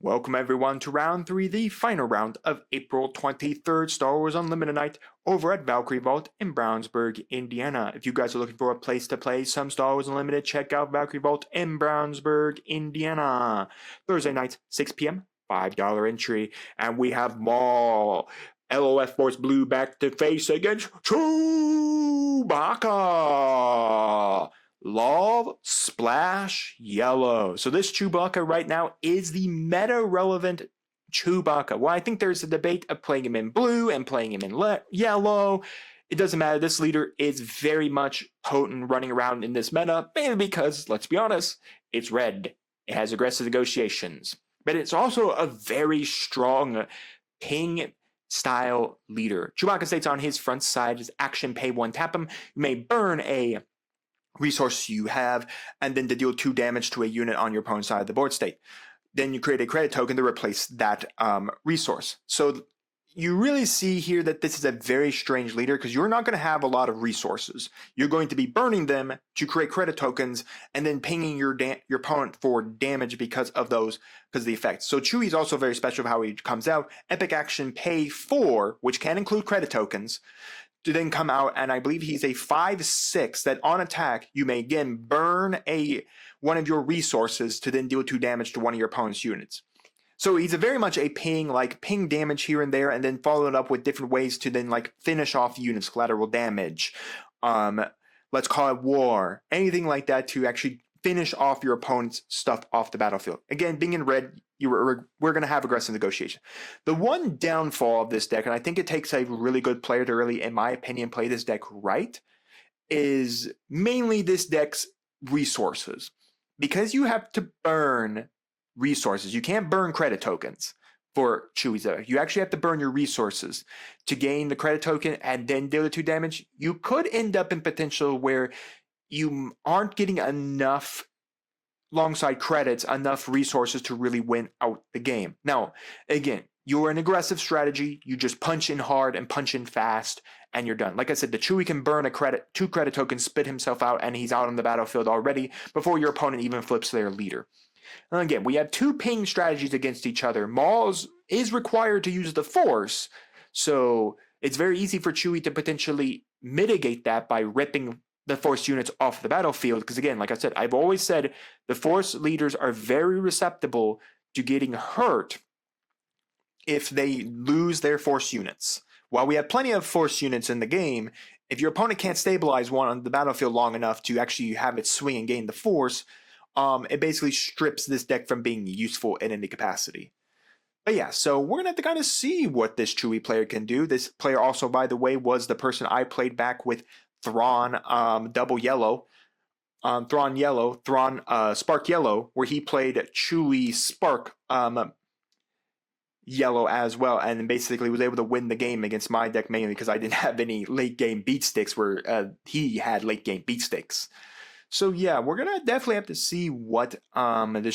Welcome everyone to round 3, the final round of April 23rd Star Wars Unlimited Night over at Valkyrie Vault in Brownsburg, Indiana. If you guys are looking for a place to play some Star Wars Unlimited, check out Valkyrie Vault in Brownsburg, Indiana. Thursday nights, 6 p.m., $5 entry. And we have Maul, LOF Force Blue back to face against Chewbacca. Love Splash Yellow. So this Chewbacca right now is the meta-relevant Chewbacca. Well, I think there's a debate of playing him in blue and playing him in yellow. It doesn't matter. This leader is very much potent running around in this meta, mainly because, let's be honest, it's red. It has aggressive negotiations. But it's also a very strong ping style leader. Chewbacca states on his front side is action pay 1, tap him. You may burn a resource you have, and then to deal 2 damage to a unit on your opponent's side of the board state. Then you create a credit token to replace that resource. So you really see here that this is a very strange leader because you're not going to have a lot of resources. You're going to be burning them to create credit tokens and then pinging your opponent for damage because of the effects. So Chewie is also very special of how he comes out. Epic action pay 4, which can include credit tokens, to then come out, and I believe he's a 5/6 that on attack you may again burn one of your resources to then deal 2 damage to one of your opponent's units. So he's a very much a ping damage here and there, and then followed up with different ways to then finish off units, collateral damage, let's call it war, anything like that to actually finish off your opponent's stuff off the battlefield. Again, being in red, we're going to have aggressive negotiation. The one downfall of this deck, and I think it takes a really good player to really, in my opinion, play this deck right, is mainly this deck's resources. Because you have to burn resources. You can't burn credit tokens for Chewie's deck. You actually have to burn your resources to gain the credit token and then deal the 2 damage. You could end up in potential where you aren't getting enough alongside credits, enough resources to really win out the game. Now, again, you're an aggressive strategy. You just punch in hard and punch in fast, and you're done. Like I said, the Chewie can burn 2 credit tokens, spit himself out, and he's out on the battlefield already before your opponent even flips their leader. And again, we have 2 ping strategies against each other. Maul is required to use the Force, so it's very easy for Chewie to potentially mitigate that by ripping the Force units off the battlefield, because again, like I said, I've always said the Force leaders are very receptible to getting hurt if they lose their Force units. While we have plenty of Force units in the game, if your opponent can't stabilize one on the battlefield long enough to actually have it swing and gain the Force, it basically strips this deck from being useful in any capacity. But yeah, so we're going to have to kind of see what this Chewie player can do. This player also, by the way, was the person I played back with Thrawn Spark Yellow, where he played Chewie Spark Yellow as well, and basically was able to win the game against my deck mainly because I didn't have any late game beat sticks where he had late game beat sticks. So yeah, we're gonna definitely have to see what this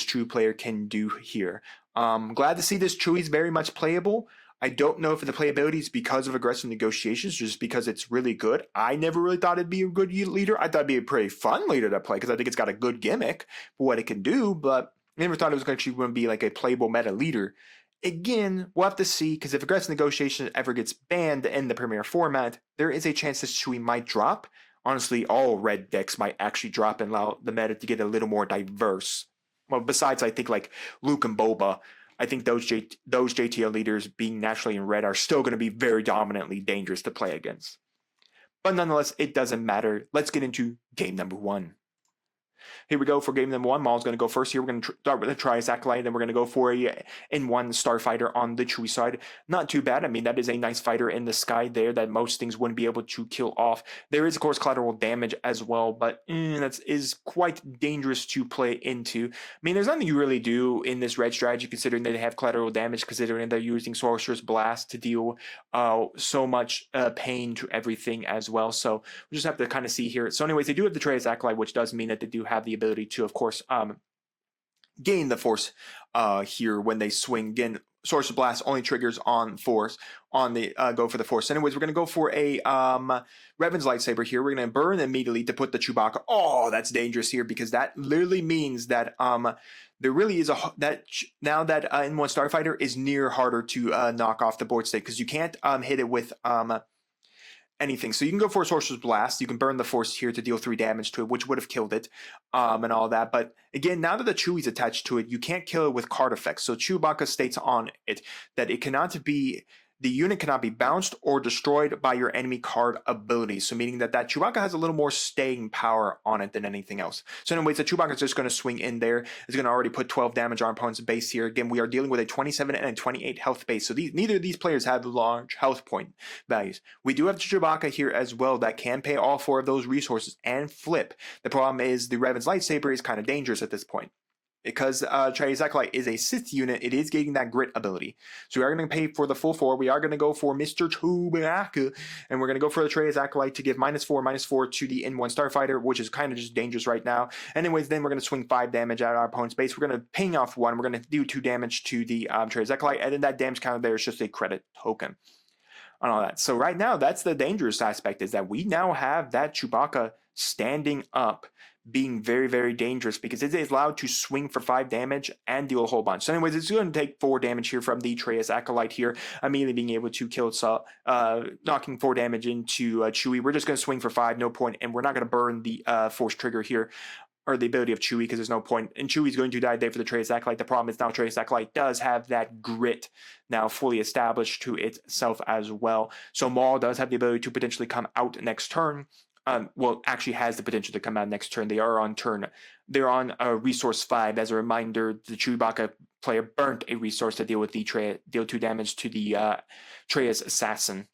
Chewie player can do here. Glad to see this Chewie's very much playable. I don't know if the playability is because of aggressive negotiations, just because it's really good. I never really thought it'd be a good leader. I thought it'd be a pretty fun leader to play because I think it's got a good gimmick for what it can do, but I never thought it was actually going to be a playable meta leader. Again, we'll have to see, because if aggressive negotiation ever gets banned in the Premier format, there is a chance this Chewie might drop. Honestly, all red decks might actually drop and allow the meta to get a little more diverse. Well, besides, I think Luke and Boba, I think those JTL leaders being naturally in red are still going to be very dominantly dangerous to play against. But nonetheless, it doesn't matter. Let's get into game number 1. Here we go for game number 1. Maul's going to go first here. We're going to start with a 𝐒𝐓𝐀𝐾, then we're going to go for a N1 Starfighter on the Chewie side. Not too bad. I mean, that is a nice fighter in the sky there that most things wouldn't be able to kill off. There is, of course, collateral damage as well, but that is quite dangerous to play into. I mean, there's nothing you really do in this red strategy, considering they have collateral damage, considering they're using Sorcerer's Blast to deal so much pain to everything as well. So we just have to kind of see here. So anyways, they do have the 𝐒𝐓𝐾𝐾, which does mean that they do have the ability to, of course, gain the Force here when they swing. Again, Sorcerer's Blast only triggers on Force, on the go for the Force. Anyways, we're going to go for a Revan's Lightsaber here. We're going to burn immediately to put the Chewbacca. Oh, that's dangerous here, because that literally means that there really is now that N1 Starfighter is near harder to knock off the board state, because you can't hit it with anything. So you can go for a Sorcerer's Blast. You can burn the Force here to deal 3 damage to it, which would have killed it, and all that. But again, now that the Chewie's attached to it, you can't kill it with card effects. So Chewbacca states on it that the unit cannot be bounced or destroyed by your enemy card abilities. So meaning that Chewbacca has a little more staying power on it than anything else. So anyways, the Chewbacca is just going to swing in there. It's going to already put 12 damage on our opponent's base here. Again, we are dealing with a 27 and a 28 health base. So neither of these players have large health point values. We do have the Chewbacca here as well that can pay all 4 of those resources and flip. The problem is the Revan's Lightsaber is kind of dangerous at this point. Because 𝐂𝐍𝐶𝐄𝐒 𝐂𝐒 is a Sith unit, it is getting that grit ability. So we are going to pay for the full 4. We are going to go for Mr. Chewbacca, and we're going to go for the 𝐂𝐍𝐶𝐄𝐒 𝐂𝐒 to give -4/-4 to the N1 Starfighter, which is kind of just dangerous right now. Anyways, then we're going to swing 5 damage at our opponent's base. We're going to ping off 1. We're going to do 2 damage to the 𝐂𝐿𝐿 𝐂𝐒, and then that damage counter there is just a credit token on all that. So right now, that's the dangerous aspect, is that we now have that Chewbacca standing up, being very, very dangerous, because it is allowed to swing for 5 damage and deal a whole bunch. So anyways, it's going to take 4 damage here from the 𝐂𝐍𝐶𝐿 𝐂𝐒 here, immediately being able to kill itself, knocking 4 damage into Chewie. We're just going to swing for 5, no point, and we're not going to burn the force trigger here, or the ability of Chewie, because there's no point. And Chewie's going to die there for the 𝐂𝐍𝐶𝐿 𝐂𝐒. The problem is now 𝐂𝐍𝐶𝐿 𝐂𝐒 does have that grit now fully established to itself as well. So Maul does have the ability to potentially come out next turn. Well, actually has the potential to come out next turn. They are on turn. They're on resource 5. As a reminder, the Chewbacca player burnt a resource to deal with the deal 2 damage to the 𝐂𝐍𝐶 assassin.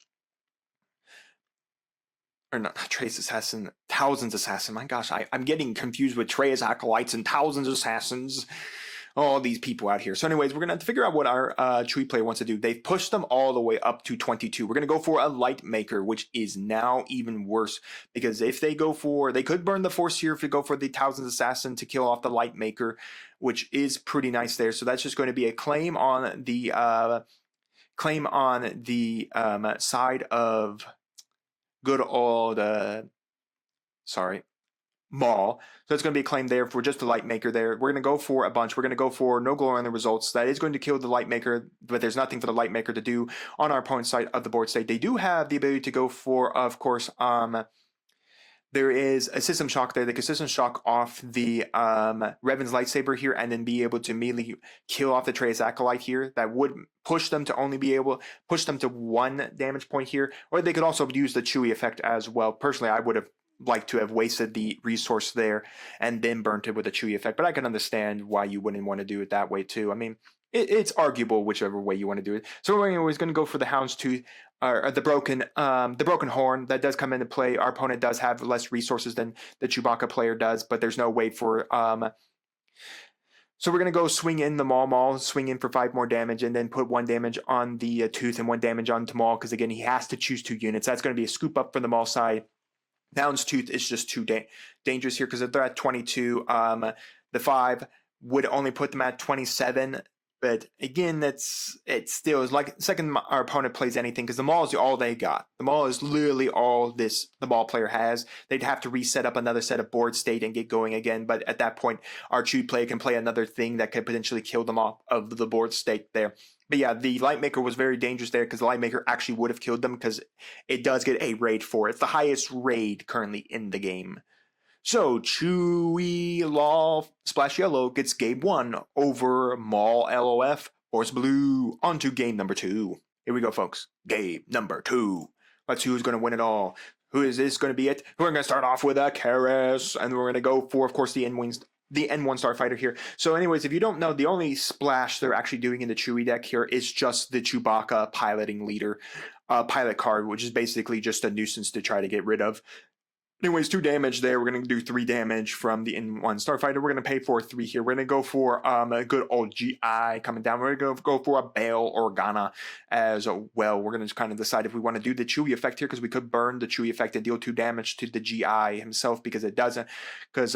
Or not 𝐂𝐍𝐶 assassin, 𝐿000 assassin. My gosh, I'm getting confused with 𝐂𝐍𝐶 acolytes and 𝐿000 assassins. All these people out here. So anyways, we're going to have to figure out what our Chewie player wants to do. They've pushed them all the way up to 22. We're going to go for a Light Maker, which is now even worse, because if they could burn the Force here if they go for the 𝐿000 assassin to kill off the Light Maker, which is pretty nice there. So that's just going to be a claim on the side of good old Maul. So it's going to be a claim there for just the Light Maker there. We're going to go for a bunch. We're going to go for no glory on the results. That is going to kill the Light Maker, but there's nothing for the Light Maker to do on our opponent's side of the board state. They do have the ability to go for, of course, there is a system shock there. They can system shock off the Revan's lightsaber here, and then be able to immediately kill off the 𝐂𝐍𝐶𝐿 𝐂𝐒 here. That would push them to push them to 1 damage point here. Or they could also use the Chewie effect as well. Personally, I would have like to have wasted the resource there and then burnt it with a Chewie effect, but I can understand why you wouldn't want to do it that way too. I mean, it's arguable whichever way you want to do it. So we're always going to go for the Houndstooth, or the broken horn. That does come into play. Our opponent does have less resources than the Chewbacca player does, but there's no way for so we're going to go swing in the Maul, swing in for 5 more damage, and then put 1 damage on the Tooth and 1 damage onto Maul, because again, he has to choose 2 units. That's going to be a scoop up for the Maul side. Houndstooth is just too dangerous here, because if they're at 22, the 5 would only put them at 27. But again, it's still is like second our opponent plays anything, because the Maul is all they got. The Maul is literally all the Maul player has. They'd have to reset up another set of board state and get going again. But at that point, our Chewie player can play another thing that could potentially kill them off of the board state there. But yeah, the Light Maker was very dangerous there, because the Light Maker actually would have killed them, because it does get a raid for it. It's the highest raid currently in the game. So Chewie LOF Splash Yellow gets game 1 over Maul LOF Force Blue. On to game number 2. Here we go, folks. Game number 2. Let's see who's going to win it all. Who is this going to be it? We're going to start off with a Karis, and we're going to go for, of course, the N1 Starfighter here. So anyways, if you don't know, the only splash they're actually doing in the Chewie deck here is just the Chewbacca piloting leader pilot card, which is basically just a nuisance to try to get rid of. Anyways, 2 damage there. We're going to do 3 damage from the N1 Starfighter. We're going to pay for 3 here. We're going to go for a good old GI coming down. We're going to go for a Bail Organa as well. We're going to kind of decide if we want to do the Chewie effect here, because we could burn the Chewie effect and deal 2 damage to the GI himself, because it doesn't. Because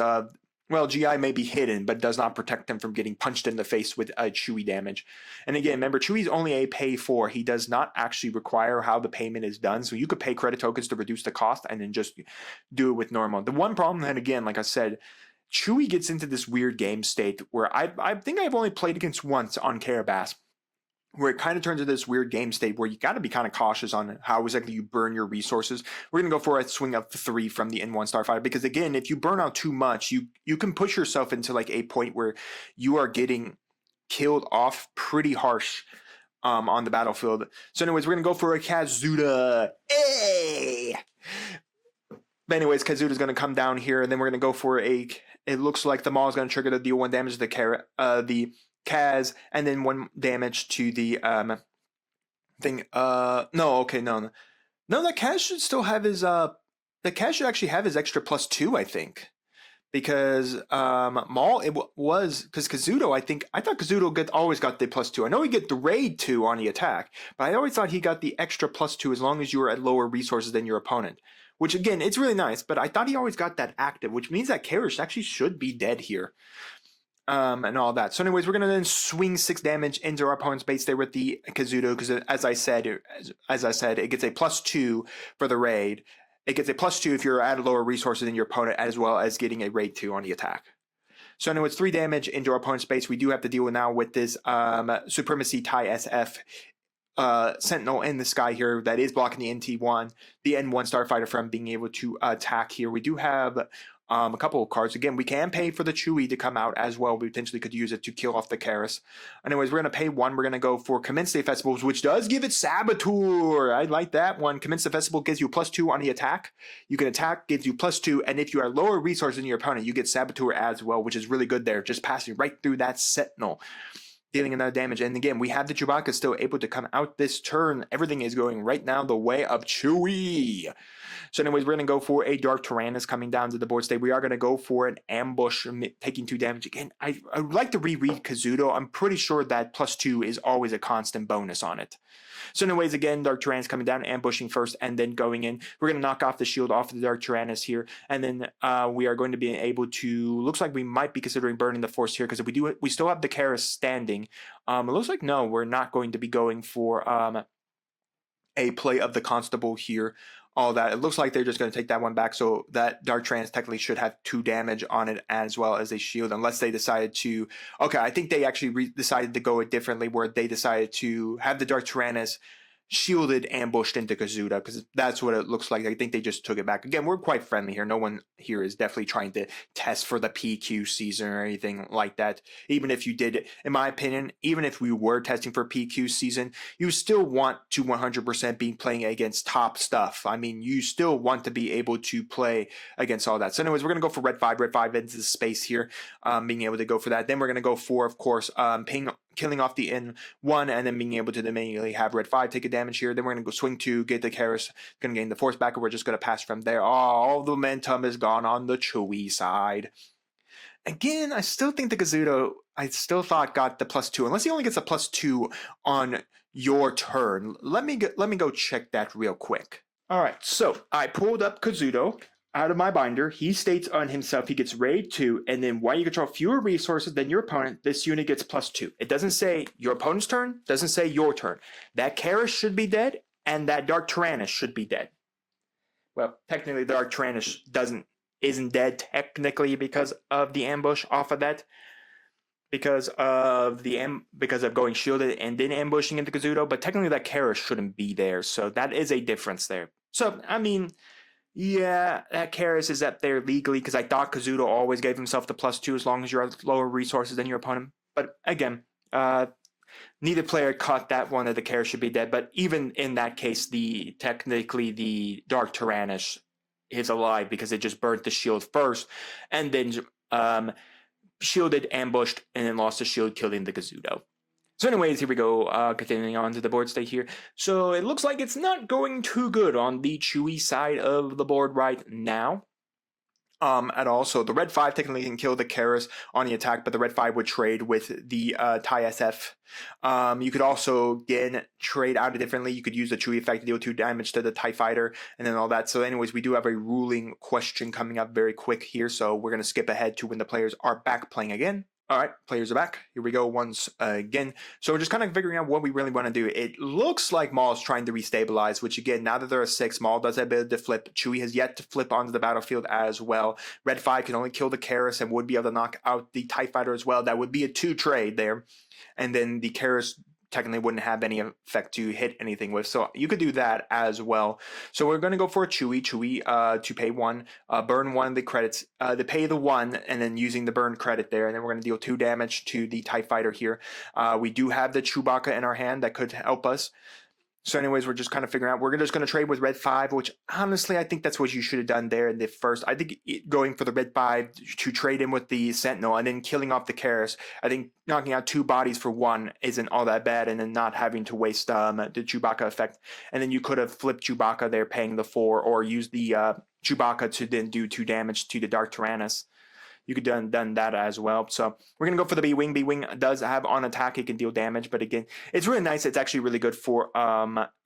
well, GI may be hidden, but does not protect him from getting punched in the face with Chewie damage. And again, remember, Chewie's only a pay for. He does not actually require how the payment is done. So you could pay credit tokens to reduce the cost and then just do it with normal. The one problem, and again, like I said, Chewie gets into this weird game state where I think I've only played against once on Carabas, where it kind of turns into this weird game state where you got to be kind of cautious on how exactly you burn your resources. We're going to go for a swing of 3 from the N1 Starfighter, because again, if you burn out too much, you can push yourself into like a point where you are getting killed off pretty harsh on the battlefield. So anyways, we're going to go for a Kazuda. Hey! But anyways, Kazuda's going to come down here, and then we're going to go for it looks like the Maul is going to trigger to deal 1 damage to the 𝐒𝐍𝐍𝐄𝐒, and then 1 damage to the thing. No, the 𝐒𝐻 should still have his the 𝐒𝐻 should actually have his extra +2, I think, because Maul because Kazuda, I thought Kazuda always got the +2. I know he get the raid 2 on the attack, but I always thought he got the extra +2 as long as you were at lower resources than your opponent. Which again, it's really nice, but I thought he always got that active, which means that 𝐒𝐻 actually should be dead here. And all that. So anyways, we're going to then swing 6 damage into our opponent's base there with the Kazuda, because as I said, it gets a +2 for the raid. It gets a +2 if you're at lower resources than your opponent, as well as getting a raid 2 on the attack. So anyways, 3 damage into our opponent's base. We do have to deal with now with this Supremacy TIE SF Sentinel in the sky here that is blocking the N1 Starfighter from being able to attack here. We do have a couple of cards. Again, we can pay for the Chewie to come out as well. We potentially could use it to kill off the 𝐒𝐻. Anyways, we're going to pay 1. We're going to go for Commence the Festivals, which does give it Saboteur. I like that one. Commence the Festival gives you +2 on the attack. You can attack, gives you +2, and if you are lower resources than your opponent, you get Saboteur as well, which is really good there, just passing right through that Sentinel, dealing another damage. And again, we have the Chewbacca still able to come out this turn. Everything is going right now the way of Chewie. So anyways, we're going to go for a Dark Tyrannus coming down to the board state. We are going to go for an ambush, taking 2 damage. Again, I would like to reread Kazuda. I'm pretty sure that +2 is always a constant bonus on it. So anyways, again, Dark Tyrannus coming down, ambushing first, and then going in. We're going to knock off the shield off of the Dark Tyrannus here, and then we are going to be able to, looks like we might be considering burning the Force here, because if we still have the 𝐒𝐻 standing. It looks like, no, we're not going to be going for a play of the Constable here. All that. It looks like they're just going to take that one back, so that Dark Tyrannus technically should have 2 damage on it as well as a shield, unless they decided to... Okay, I think they actually decided to go it differently, where they decided to have the Dark Tyrannus shielded, ambushed into Kazuda, because that's what it looks like. I think they just took it back. Again, we're quite friendly here. No one here is definitely trying to test for the PQ season or anything like that. Even if you did, in my opinion, even if we were testing for PQ season, you still want to 100% be playing against top stuff. I mean, you still want to be able to play against all that. So anyways, we're going to go for red 5 into the space here, being able to go for that. Then we're going to go for, of course, killing off the N1, and then being able to immediately have red 5 take a damage here. Then we're going to go swing 2, get the 𝐒𝐻, going to gain the Force back, and we're just going to pass from there. All the momentum is gone on the Chewie side. Again, I still think the Kazuda, I still thought got the +2, unless he only gets a +2 on your turn. Let me go check that real quick. All right, so I pulled up Kazuda out of my binder. He states on himself he gets raid 2, and then while you control fewer resources than your opponent, this unit gets +2. It doesn't say your opponent's turn, doesn't say your turn. That 𝐒𝐻 should be dead, and that Dark Tyrannus should be dead. Well, technically the Dark Tyrannus isn't dead technically because of the ambush off of that. Because of going shielded and then ambushing into Kazuda, but technically that 𝐒𝐻 shouldn't be there, so that is a difference there. So, I mean, yeah, that 𝐒𝐻 is up there legally, because I thought Kazuda always gave himself the +2 as long as you're at lower resources than your opponent. But again, neither player caught that one that the 𝐒𝐻 should be dead. But even in that case, technically the Dark Tyrannus is alive, because it just burnt the shield first, and then shielded, ambushed, and then lost the shield, killing the Kazuda. So anyways, here we go, continuing on to the board state here. So it looks like it's not going too good on the Chewie side of the board right now. At all. So the red 5 technically can kill the 𝐒𝐻 on the attack, but the red 5 would trade with the TIE SF. You could also, again, trade out it differently. You could use the Chewie effect to deal 2 damage to the TIE fighter, and then all that. So anyways, we do have a ruling question coming up very quick here, so we're going to skip ahead to when the players are back playing again. All right, players are back. Here we go once again. So we're just kind of figuring out what we really want to do. It looks like Maul's trying to restabilize, which again, now that there are 6, Maul does have the ability to flip. Chewie has yet to flip onto the battlefield as well. Red 5 can only kill the 𝐬𝐻 and would be able to knock out the TIE Fighter as well. That would be a 2 trade there. And then the 𝐬𝐻 technically wouldn't have any effect to hit anything with. So you could do that as well. So we're going to go for a Chewie to pay 1, burn 1 of the credits, to pay the 1, and then using the burn credit there. And then we're going to deal 2 damage to the TIE Fighter here. We do have the Chewbacca in our hand that could help us. So anyways, we're just kind of figuring out. We're just going to trade with red 5, which honestly, I think that's what you should have done there in the first. I think going for the red 5 to trade in with the Sentinel and then killing off the 𝐬𝐻, I think knocking out 2 bodies for 1 isn't all that bad, and then not having to waste the Chewbacca effect. And then you could have flipped Chewbacca there, paying the 4, or used the Chewbacca to then do 2 damage to the Dark Tyrannus. You could have done that as well. So we're going to go for the B-Wing. B-Wing does have on attack. It can deal damage. But again, it's really nice. It's actually really good for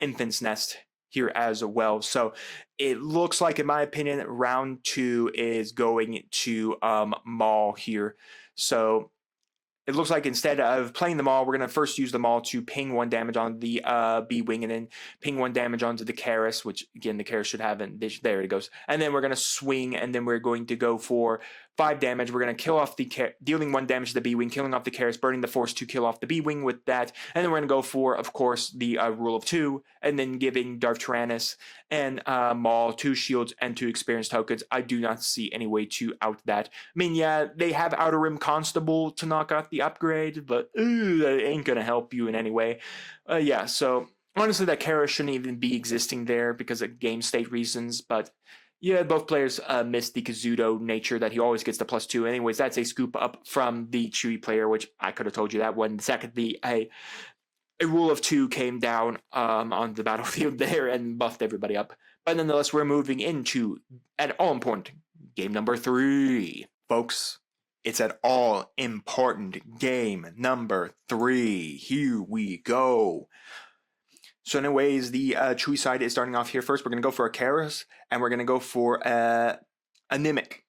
Infant's Nest here as well. So it looks like, in my opinion, round 2 is going to Maul here. So it looks like instead of playing the Maul, we're going to first use the Maul to ping 1 damage on the B-Wing, and then ping 1 damage onto the 𝐬𝐻, which, again, the 𝐬𝐻 should have, and there it goes. And then we're going to swing, and then we're going to go for 5 damage. We're going to kill off the dealing 1 damage to the B-Wing, killing off the 𝐬𝐻, burning the Force to kill off the B-Wing with that. And then we're going to go for, of course, the rule of 2, and then giving Darth Tyrannus and Maul 2 shields and 2 experience tokens. I do not see any way to out that. I mean, yeah, they have Outer Rim Constable to knock out the upgrade, but that ain't going to help you in any way. Yeah, so honestly, that 𝐬𝐻 shouldn't even be existing there because of game state reasons, but yeah, both players missed the Kazuto nature that he always gets the +2. Anyways, that's a scoop up from the Chewie player, which I could have told you that when secondly a rule of 2 came down on the battlefield there and buffed everybody up. But nonetheless, we're moving into an all-important game number 3. Folks, it's an all-important game number 3. Here we go. So anyways, the Chewie side is starting off here first. We're going to go for a 𝐬𝐻, and we're going to go for a Nimic.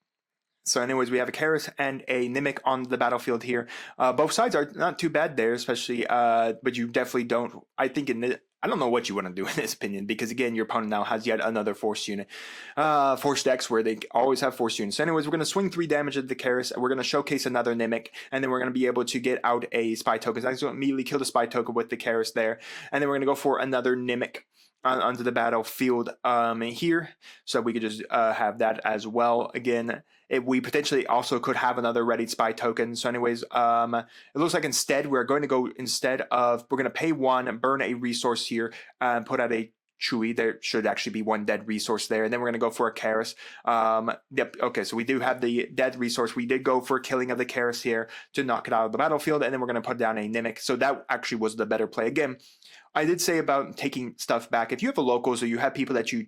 So anyways, we have a 𝐬𝐻 and a Nimic on the battlefield here. Both sides are not too bad there, especially, but you definitely don't, I think I don't know what you want to do in this opinion, because again, your opponent now has yet another Force unit. Force decks where they always have Force units. So anyways, we're going to swing 3 damage at the 𝐬𝐻, and we're going to showcase another Nimic, and then we're going to be able to get out a Spy Token. So I'm going to immediately kill the Spy Token with the 𝐬𝐻 there, and then we're going to go for another Nimic onto the battlefield here, so we could just have that as well. Again, we potentially also could have another readied Spy Token. So anyways, it looks like instead we're going to go, we're going to pay 1 and burn a resource here and put out a Chewie. There should actually be 1 dead resource there, and then we're going to go for a 𝐬𝐻. Yep, okay, so we do have the dead resource. We did go for killing of the 𝐬𝐻 here to knock it out of the battlefield, and then we're going to put down a Nimic. So that actually was the better play. Again, I did say about taking stuff back. If you have a locals or you have people that you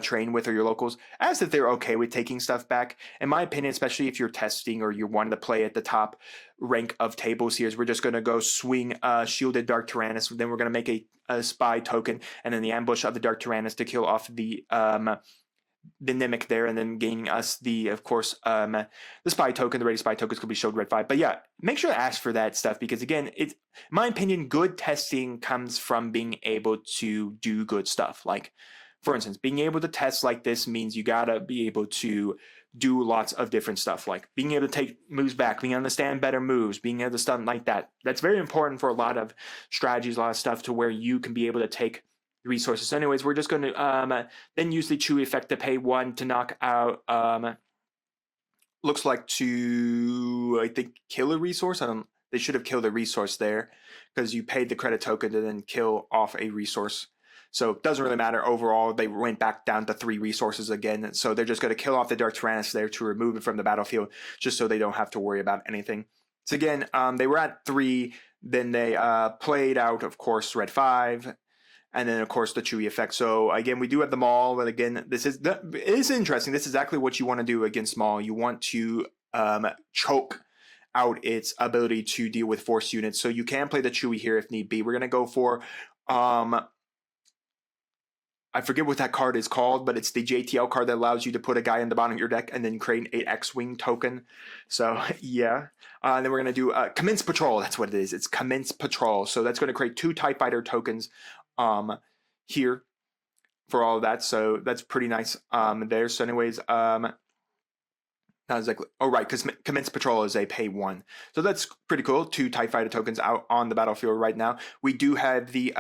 train with, or your locals, ask if they're okay with taking stuff back. In my opinion, especially if you're testing or you're wanting to play at the top rank of tables here, is we're just going to go swing shielded Dark Tyrannus. Then we're going to make a Spy Token, and then the ambush of the Dark Tyrannus to kill off the Nimic there, and then gaining us of course, the Spy Token. The ready Spy Tokens could be showed red 5. But yeah, make sure to ask for that stuff, because again, in my opinion, good testing comes from being able to do good stuff. Like, for instance, being able to test like this means you gotta be able to do lots of different stuff, like being able to take moves back, being able to understand better moves, being able to stun like that. That's very important for a lot of strategies, a lot of stuff, to where you can be able to take resources. So anyways, we're just going to then use the Chewie effect to pay 1 to knock out, looks like to, I think, kill a resource. They should have killed a resource there, because you paid the credit token to then kill off a resource. So it doesn't really matter overall. They went back down to 3 resources again. So they're just going to kill off the Dark Tyrannus there to remove it from the battlefield, just so they don't have to worry about anything. So again, they were at 3. Then they played out, of course, red 5. And then, of course, the Chewie effect. So again, we do have the Maul. But again, it is interesting. This is exactly what you want to do against Maul. You want to choke out its ability to deal with Force units. So you can play the Chewie here if need be. We're going to go for I forget what that card is called, but it's the JTL card that allows you to put a guy in the bottom of your deck and then create an X-Wing token. So, yeah. And then we're going to do Commence Patrol. That's what it is. It's Commence Patrol. So that's going to create 2 TIE Fighter tokens here for all of that. So that's pretty nice there. So anyways, I was like, oh, right, because Commence Patrol is a pay 1. So that's pretty cool. 2 TIE Fighter tokens out on the battlefield right now. We do have the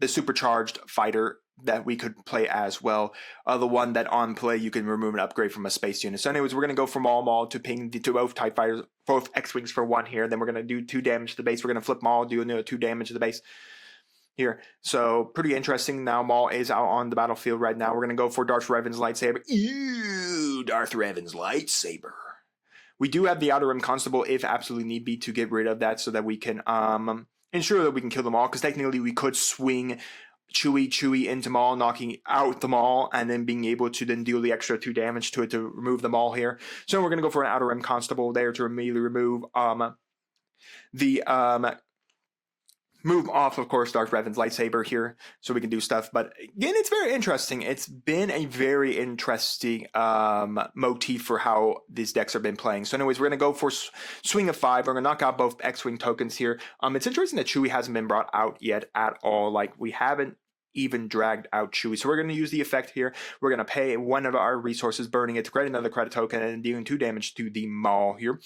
supercharged fighter that we could play as well. The one that on play you can remove an upgrade from a space unit. So anyways, we're going to go from Maul to ping to both TIE Fighters, both X-Wings for 1 here. Then we're going to do 2 damage to the base. We're going to flip Maul, do 2 damage to the base here. So pretty interesting. Now Maul is out on the battlefield right now. We're going to go for Darth Revan's lightsaber. Ew, Darth Revan's lightsaber. We do have the Outer Rim Constable if absolutely need be to get rid of that so that we can ensure that we can kill them all, because technically we could swing Chewie into Maul, knocking out the Maul, and then being able to then deal the extra 2 damage to it to remove the Maul here. So we're going to go for an Outer Rim Constable there to immediately remove move off, of course, Darth Revan's lightsaber here, so we can do stuff. But again, it's very interesting. It's been a very interesting motif for how these decks have been playing. So anyways, we're going to go for Swing of 5. We're going to knock out both X-Wing tokens here. It's interesting that Chewie hasn't been brought out yet at all. Like, we haven't even dragged out Chewie. So we're going to use the effect here. We're going to pay 1 of our resources, burning it to create another credit token, and dealing 2 damage to the Maul here.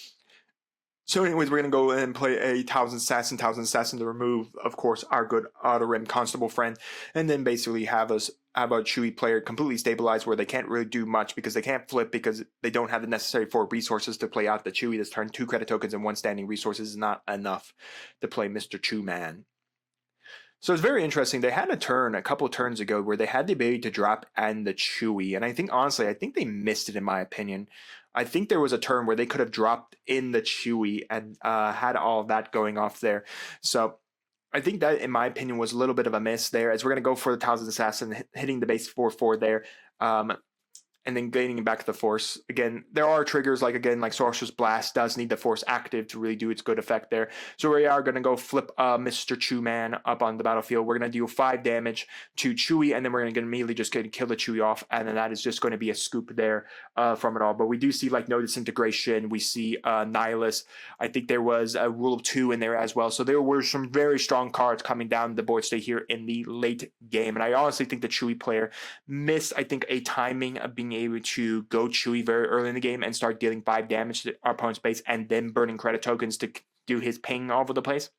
So anyways, we're going to go and play a Thousand Assassin to remove, of course, our good Outer Rim Constable friend, and then basically have a Chewie player completely stabilized where they can't really do much because they can't flip because they don't have the necessary 4 resources to play out the Chewie this turn. 2 credit tokens and 1 standing resource is not enough to play Mr. Chew Man. So it's very interesting. They had a turn a couple turns ago where they had the ability to drop and the Chewie, and I think, honestly, I think they missed it in my opinion. I think there was a turn where they could have dropped in the Chewie and had all of that going off there. So I think that, in my opinion, was a little bit of a miss there, as we're going to go for the Thousand Assassin, hitting the base 4/4 there. And then gaining back the Force. Again, there are triggers like Sorcerer's Blast does need the Force active to really do its good effect there. So we are going to go flip Mr. Chew Man up on the battlefield. We're going to deal 5 damage to Chewie, and then we're going to immediately just kill the Chewie off, and then that is just going to be a scoop there from it all. But we do see no disintegration. We see Nihilus. I think there was a Rule of 2 in there as well. So there were some very strong cards coming down the board state here in the late game. And I honestly think the Chewie player missed, I think, a timing of being able to go Chewie very early in the game and start dealing 5 damage to our opponent's base and then burning credit tokens to do his ping all over the place.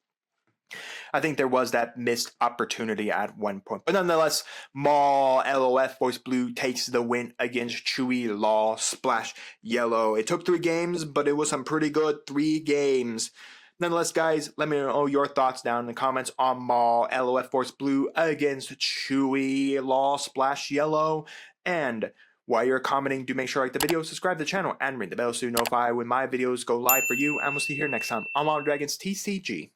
I think there was that missed opportunity at one point. But nonetheless, Maul, LOF, Voice Blue takes the win against Chewie, Law, Splash, Yellow. It took 3 games, but it was some pretty good 3 games. Nonetheless, guys, let me know your thoughts down in the comments on Maul, LOF, Voice Blue against Chewie, Law, Splash, Yellow. And while you're commenting, do make sure to like the video, subscribe to the channel, and ring the bell so you know when my videos go live for you. And we'll see you here next time on Modern Dragons TCG.